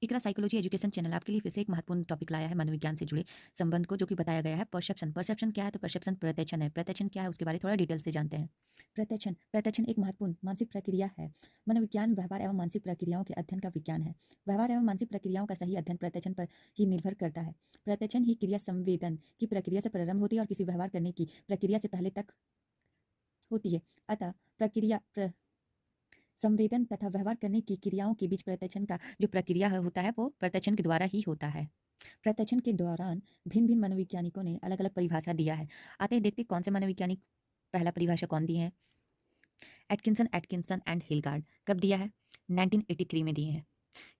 इकरा psychology education channel आपके लिए फिर से एक महत्वपूर्ण टॉपिक लाया है मनोविज्ञान से जुड़े संबंध को, जो कि बताया गया है परसेप्शन। परसेप्शन क्या है? तो परसेप्शन प्रत्यक्षण है। प्रत्यक्षण क्या है उसके बारे में थोड़ा डिटेल से जानते हैं। प्रत्यक्षण प्रत्यक्षण एक महत्वपूर्ण मानसिक प्रक्रिया है। मनोविज्ञान व्यवहार एवं मानसिक प्रक्रियाओं के अध्ययन का विज्ञान है। व्यवहार एवं मानसिक प्रक्रियाओं का सही अध्ययन प्रत्यक्षण पर ही निर्भर करता है। प्रत्यक्षण ही क्रिया संवेदन की प्रक्रिया से प्रारंभ होती है और किसी व्यवहार करने की प्रक्रिया से पहले तक होती है। अतः संवेदन तथा व्यवहार करने की क्रियाओं के बीच प्रत्यक्षण का जो प्रक्रिया होता है वो प्रत्यक्षण के द्वारा ही होता है। प्रत्यक्षण के दौरान भिन्न भिन्न मनोवैज्ञानिकों ने अलग अलग परिभाषा दिया है। आते हैं देखते कौन से मनोवैज्ञानिक पहला परिभाषा कौन दिए हैं। Atkinson and Hilgard. कब दिया है? 1983 में दिए हैं।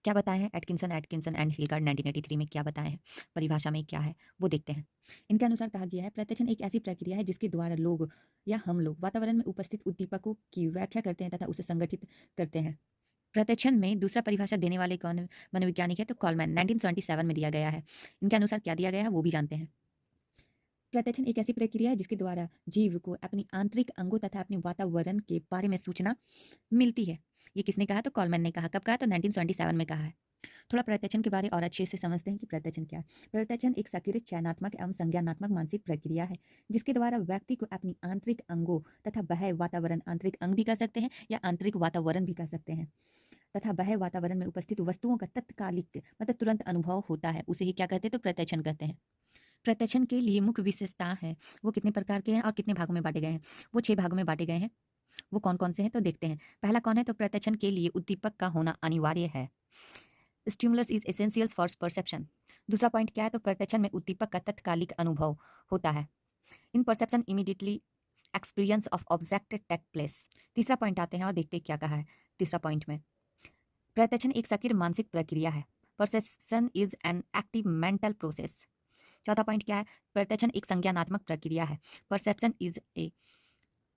क्या बताए हैं एटकिंसन एंड हिलगार्ड 1983 में क्या बताए हैं, परिभाषा में क्या है वो देखते हैं। इनके अनुसार कहा गया है प्रत्यक्षण एक ऐसी प्रक्रिया है जिसके द्वारा लोग या हम लोग वातावरण में उपस्थित उद्दीपकों की व्याख्या करते हैं तथा उसे संगठित करते हैं। प्रत्यक्षण में दूसरा परिभाषा देने वाले कौन मनोवैज्ञानिक है? तो कॉलमैन 1977 में दिया गया है। इनके अनुसार क्या दिया गया है वो भी जानते हैं। प्रत्यक्षण एक ऐसी प्रक्रिया है जिसके द्वारा जीव को अपनी आंतरिक अंगों तथा अपने वातावरण के बारे में सूचना मिलती है। ये किसने कहा? तो कॉलमैन ने कहा। कब कहा? तो 1977 में कहा है। थोड़ा प्रत्यक्षण के बारे और अच्छे से समझते हैं कि प्रत्यक्षण क्या है। प्रत्यक्षण एक सक्रिय चयनात्मक एवं संज्ञानात्मक मानसिक प्रक्रिया है जिसके द्वारा व्यक्ति को अपनी आंतरिक अंगों तथा बाह्य वातावरण, आंतरिक अंग भी कह सकते हैं या आंतरिक वातावरण भी कह सकते हैं, तथा बाह्य वातावरण में उपस्थित वस्तुओं का तत्कालिक मतलब तुरंत अनुभव होता है, उसे ही क्या कहते हैं? तो प्रत्यक्षण कहते हैं। प्रत्यक्षण के लिए मुख्य विशेषता है वो कितने प्रकार के हैं और कितने भागों में बांटे गए हैं? वो 6 भागों में बांटे गए हैं। वो कौन कौन से हैं तो देखते हैं। पहला कौन है? तो प्रत्यक्षण के लिए उद्दीपक का होना अनिवार्य है। Stimulus is essential for perception. दूसरा पॉइंट क्या है? तो प्रत्यक्षण में उद्दीपक का तत्कालिक अनुभव होता है। In perception immediately experience of object take place. तीसरा पॉइंट आते हैं और देखते क्या कहा है तीसरा पॉइंट में। प्रत्यक्षण एक सक्रिय मानसिक प्रक्रिया है। Perception is an active mental process. चौथा पॉइंट क्या है? प्रत्यक्षण एक संज्ञानात्मक प्रक्रिया है। Perception is a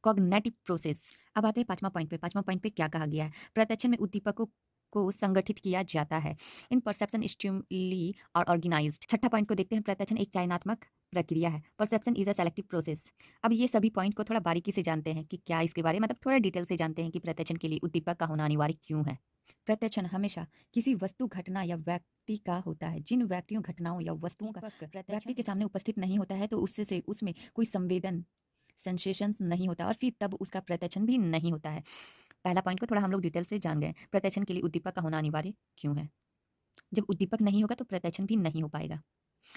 cognitive process. अब आते हैं पांचवा पॉइंट पे। पांचवा पॉइंट पे क्या कहा गया है? प्रत्यक्षण में उद्दीपकों को संगठित किया जाता है। इन परसेप्शन स्टिमुली और ऑर्गेनाइज्ड। छठा पॉइंट को देखते हैं। प्रत्यक्षण एक चयनात्मक प्रक्रिया है। Perception is a selective process. अब ये सभी पॉइंट को थोड़ा बारीकी से जानते हैं कि क्या इसके बारे में, मतलब थोड़ा डिटेल से जानते हैं कि प्रत्यक्षण के लिए उद्दीपक का होना अनिवार्य क्यों है। प्रत्यक्षण हमेशा किसी वस्तु, घटना या व्यक्ति का होता है। जिन व्यक्तियों, घटनाओं या वस्तुओं का व्यक्ति के सामने उपस्थित नहीं होता है तो उससे उसमें कोई संवेदन, सेंसेशंस नहीं होता और फिर तब उसका प्रत्यक्षण भी नहीं होता है। पहला पॉइंट को थोड़ा हम लोग डिटेल से जान गए। प्रत्यक्षण के लिए उद्दीपक का होना अनिवार्य क्यों है? जब उद्दीपक नहीं होगा तो प्रत्यक्षण भी नहीं हो पाएगा।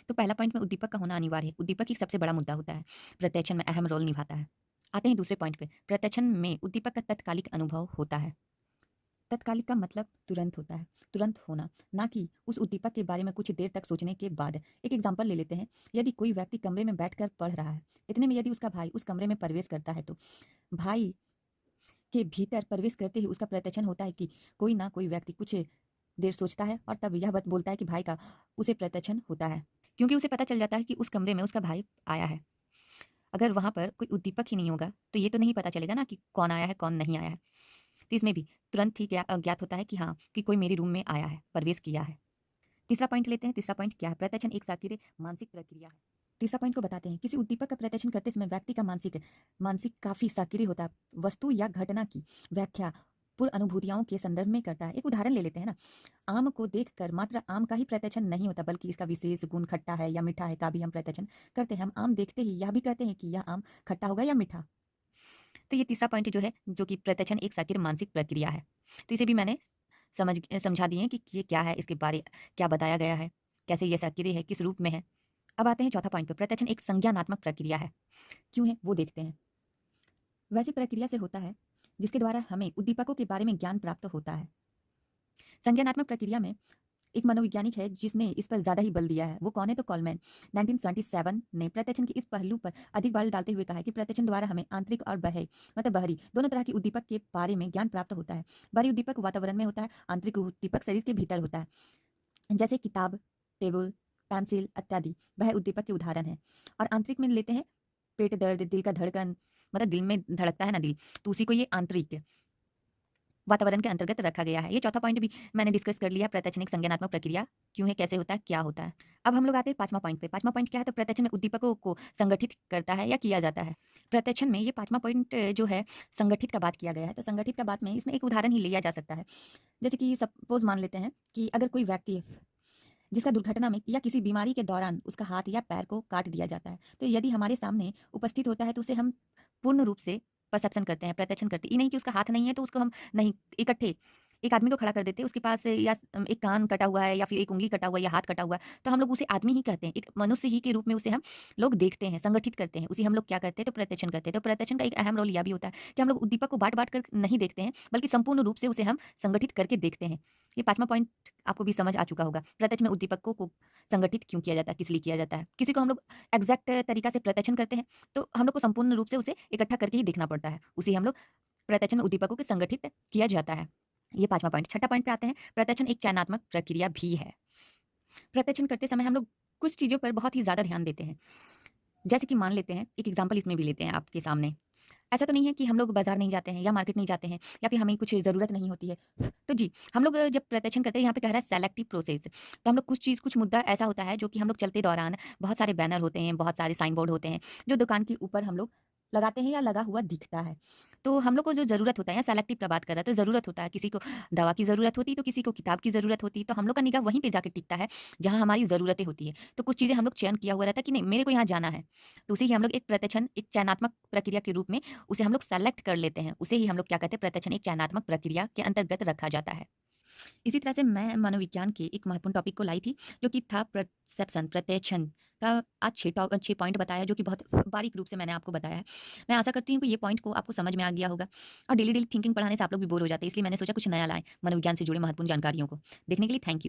तो पहला पॉइंट में उद्दीपक का होना अनिवार्य है। उद्दीपक एक सबसे बड़ा मुद्दा होता है, प्रत्यक्षण में अहम रोल निभाता है। आते हैं दूसरे पॉइंट पे। प्रत्यक्षण में उद्दीपक का तत्कालिक अनुभव होता है। तत्कालिक का मतलब तुरंत होता है, तुरंत होना, ना कि उस उद्दीपक के बारे में कुछ देर तक सोचने के बाद। एक एग्जांपल ले लेते हैं। यदि कोई व्यक्ति कमरे में बैठकर पढ़ रहा है, इतने में यदि उसका भाई उस कमरे में प्रवेश करता है तो भाई के भीतर प्रवेश करते ही उसका प्रत्यक्षण होता है कि कोई ना कोई व्यक्ति कुछ देर सोचता है और तब यह बोलता है कि भाई का उसे प्रत्यक्षण होता है, क्योंकि उसे पता चल जाता है कि उस कमरे में उसका भाई आया है। अगर वहां पर कोई उद्दीपक ही नहीं होगा तो ये तो नहीं पता चलेगा ना कि कौन आया है कौन नहीं आया है। तो इसमें भी तुरंत ही ज्ञात होता है कि हाँ, कि कोई मेरे रूम में आया है, प्रवेश किया है। तीसरा पॉइंट लेते हैं। तीसरा पॉइंट क्या है? प्रत्यक्षण एक सक्रिय मानसिक प्रक्रिया है। तीसरा पॉइंट को बताते हैं। किसी उद्दीपक का प्रत्यक्षण करते समय व्यक्ति का मानसिक मानसिक काफी सक्रिय होता है। वस्तु या घटना की व्याख्या पूर्व अनुभूतियों के संदर्भ में करता है। एक उदाहरण ले लेते हैं ना। आम को देखकर मात्र आम का ही प्रत्यक्षण नहीं होता, बल्कि इसका विशेष गुण खट्टा है या मीठा है का भी हम प्रत्यक्षण करते हैं। हम आम देखते ही यह भी कहते हैं कि यह आम खट्टा होगा या मीठा। तो ये तीसरा पॉइंट जो है, जो कि प्रत्यक्षण एक सक्रिय मानसिक प्रक्रिया है, तो इसे भी मैंने समझा दिए कि ये क्या है, इसके बारे क्या बताया गया है, कैसे ये सक्रिय है, किस रूप में है। अब आते हैं चौथा पॉइंट पे। प्रत्यक्षण एक संज्ञानात्मक प्रक्रिया है। क्यों है वो देखते हैं। वैसी प्रक्रिया से होता है जिसके द्वारा हमें उद्दीपकों के बारे में ज्ञान प्राप्त होता है। संज्ञानात्मक प्रक्रिया में एक मनोवैज्ञानिक है जिसने इस पर ज्यादा ही बल दिया है। वो कौन है? तो कॉलमैन 1977 ने प्रत्यक्षण के इस पहलू पर अधिक बल डालते हुए कहा है कि प्रत्यक्षण द्वारा हमें आंतरिक और बाह्य मतलब बाहरी दोनों तरह के उद्दीपक के बारे में ज्ञान प्राप्त होता है। बाहरी उद्दीपक वातावरण में होता है, आंतरिक उद्दीपक शरीर के भीतर होता है, जैसे किताब, टेबल, पेंसिल इत्यादि बाह्य उद्दीपक के उदाहरण है। और आंतरिक में लेते हैं पेट दर्द, दिल का धड़कन, मतलब दिल में धड़कता है ना दिल, तो उसी को ये आंतरिक वातावरण के अंतर्गत रखा गया है। ये चौथा पॉइंट भी मैंने डिस्कस कर लिया, प्रत्यक्ष एक संज्ञानात्मक प्रक्रिया क्यों है, कैसे होता है, क्या होता है। अब हम लोग आते हैं पाँचवां पॉइंट पे। पाँचवां पॉइंट क्या है, तो प्रत्यक्ष में उद्दीपकों को संगठित करता है या किया जाता है। प्रत्यक्ष में ये पाँचवां पॉइंट जो है संगठित का बात किया गया है, तो संगठित का बात में इसमें एक उदाहरण ही लिया जा सकता है। जैसे कि सपोज़ मान लेते हैं कि अगर कोई व्यक्ति जिसका दुर्घटना में या किसी बीमारी के दौरान उसका हाथ या पैर को काट दिया जाता है, तो यदि हमारे सामने उपस्थित होता है तो उसे हम पूर्ण रूप से परसेप्शन करते हैं, प्रत्यक्षण करते हैं। ये नहीं कि उसका हाथ नहीं है तो उसको हम नहीं इकट्ठे एक आदमी को खड़ा कर देते हैं, उसके पास या एक कान कटा हुआ है या फिर एक उँगली कटा हुआ है या हाथ कटा हुआ है, तो हम लोग उसे आदमी ही कहते हैं, एक मनुष्य ही के रूप में उसे हम लोग देखते हैं, संगठित करते हैं, उसे हम लोग क्या करते हैं, तो प्रत्यक्षण करते हैं। तो प्रत्यक्षण का एक अहम रोल यह भी होता है कि हम लोग उद्दीपक को बाँट-बाँट कर नहीं देखते हैं, बल्कि संपूर्ण रूप से उसे हम संगठित करके देखते हैं। ये 5वां पॉइंट आपको भी समझ आ चुका होगा। प्रत्यक्ष में उद्दीपकों को संगठित क्यों किया जाता है, किस लिए किया जाता है। किसी को हम लोग एग्ज़ैक्ट तरीका से प्रत्यक्षण करते हैं, तो हम लोग को संपूर्ण रूप से उसे इकट्ठा करके ही देखना पड़ता है। उसे हम लोग प्रत्यक्षण उद्दीपकों को संगठित किया जाता है। ये 5वां पॉइंट। छठा पॉइंट पे आते हैं, प्रत्यक्षण एक चयनात्मक प्रक्रिया भी है। प्रत्यक्षण करते समय हम लोग कुछ चीज़ों पर बहुत ही ज़्यादा ध्यान देते हैं। जैसे कि मान लेते हैं, एक एग्ज़ाम्पल इसमें भी लेते हैं आपके सामने। ऐसा तो नहीं है कि हम लोग बाज़ार नहीं जाते हैं या मार्केट नहीं जाते हैं या फिर हमें कुछ ज़रूरत नहीं होती है। तो जी, हम लोग जब प्रत्यक्षण करते हैं, यहाँ पे कह रहा है सेलेक्टिव प्रोसेस, तो हम लोग कुछ मुद्दा ऐसा होता है जो कि हम लोग चलते दौरान बहुत सारे बैनर होते हैं, बहुत सारे साइन बोर्ड होते हैं, जो दुकान के ऊपर हम लोग लगाते हैं या लगा हुआ दिखता है। तो हम लोग को जो ज़रूरत होता है, या सेलेक्टिव का बात कर रहा है, तो ज़रूरत होता है, किसी को दवा की ज़रूरत होती है, तो किसी को किताब की ज़रूरत होती है, तो हम लोग का निगाह वहीं पे जाके टिकता है, जहाँ हमारी ज़रूरतें होती है। तो कुछ चीज़ें हम लोग चयन किया हुआ रहता है कि नहीं, मेरे को यहाँ जाना है, तो उसे ही हम लोग एक प्रत्यक्षण, एक चयनात्मक प्रक्रिया के रूप में उसे हम लोग सेलेक्ट कर लेते हैं। उसे ही हम लोग क्या कहते हैं, प्रत्यक्षण एक चयनात्मक प्रक्रिया के अंतर्गत रखा जाता है। इसी तरह से मैं मनोविज्ञान के एक महत्वपूर्ण टॉपिक को लाई थी, जो कि था परसेप्शन, प्रत्यक्षण का। आज 6 पॉइंट बताया, जो कि बहुत बारीक रूप से मैंने आपको बताया है। मैं आशा करती हूँ कि ये पॉइंट को आपको समझ में आ गया होगा, और डेली डेली थिंकिंग पढ़ाने से आप लोग भी बोर हो जाते हैं, इसलिए मैंने सोचा कुछ नया लाएँ मनोविज्ञान से जुड़े महत्वपूर्ण जानकारियों को। देखने के लिए थैंक यू।